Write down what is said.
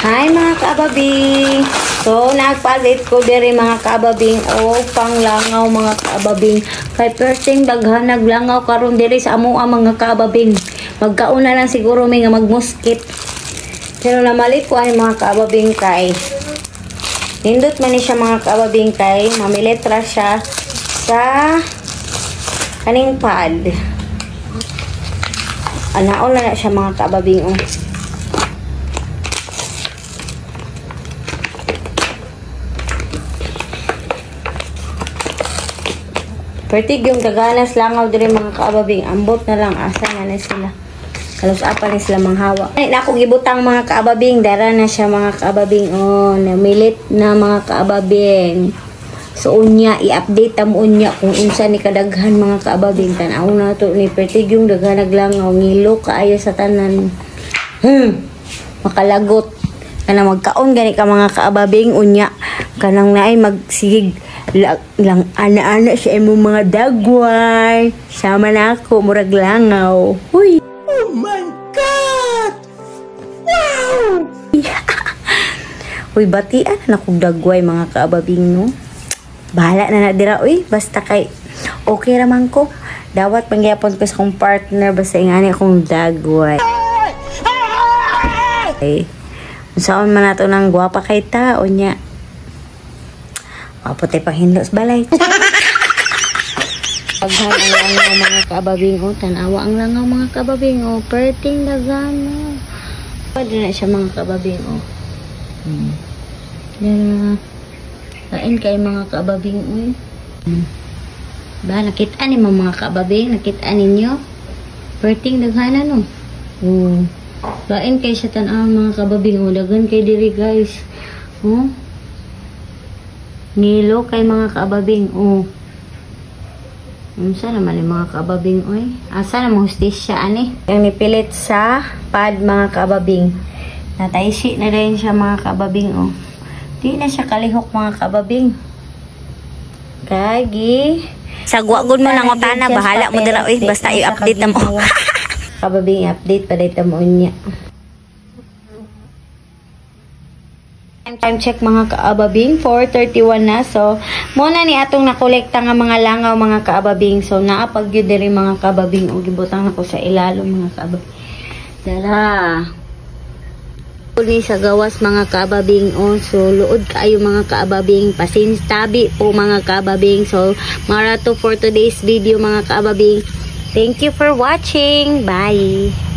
Hi mga kaababing. So nagpalit ko diri mga kaababing o panglangaw mga kaababing. Kay persing daghan naglangaw karon diri sa amoa mga kaababing. Magkauna lang siguro may nga magmuskit. Pero namalit ko ay mga kaababing kay nindot man ni siya mga kaababing kay mamiletra siya sa kaning pad. Anaon na siya mga kaababing oh. Pertig yung kaganas langaw diri mga kaababing. Ambot na lang asa na sila. Kalos apa ni sila manghawa. Ay nako gibutang mga kaababing, dara na siya mga kaababing. Oh, namilit na mga kaababing. So unya i-update tam unya kung unsa ni kadaghan mga kaababing. Tan-aw na to ni pertig yung daghan naglangaw ngilo kaayo sa tanan. Makalagot. Kana magkaon gani ka mga kaababing unya kanang naay magsigig lang ana-ana sa imong mga dagway. Sama na ako murag langaw. Huy. Oh my God! Wow! Uy, batian na kong dagway mga kaababing no. Bahala na na dira uy, basta kay okay raman ko. Dawat pangyapon ko sa kong partner basta ingani akong dagway. Okay. Saan man nato nang gwapa kay tao niya. Maputi pang hinlos balay. Paghan ang langaw mga kaababing o. Tanawa ang langaw mga kaababing o. Perting dagano. Pwede na siya mga kaababing o. Kain kay mga kaababing o. Ba, nakita ni mga kaababing? Nakita ninyo? Perting daghanan o. Kain kay siya tanawa mga kaababing o. Dagan kay diri guys. O. Nilo kay mga kaababing oh. Unsa naman yung mga kaababing oy? Asa na mo hustisya ani? Yang nipilit sa pad mga kaababing. Nataysi na rin siya mga kaababing oh. Di na siya kalihok mga kaababing. Kagi. Sagwa gud mo nang utana bahala mo dira oy basta i-update na mo. Kababing update pa dito mo niya. Time check mga kaababing, 4:31 na. So, muna ni atong nakolekta nga mga langaw mga kaababing. So, naapag yun din mga kaababing. O, gibutang ako sa ilalo mga kaababing. Dara. Uli sa gawas mga kaababing. O, so, luod kayo mga kaababing. Pasinstabi po mga kaababing. So, marato for today's video mga kaababing. Thank you for watching. Bye!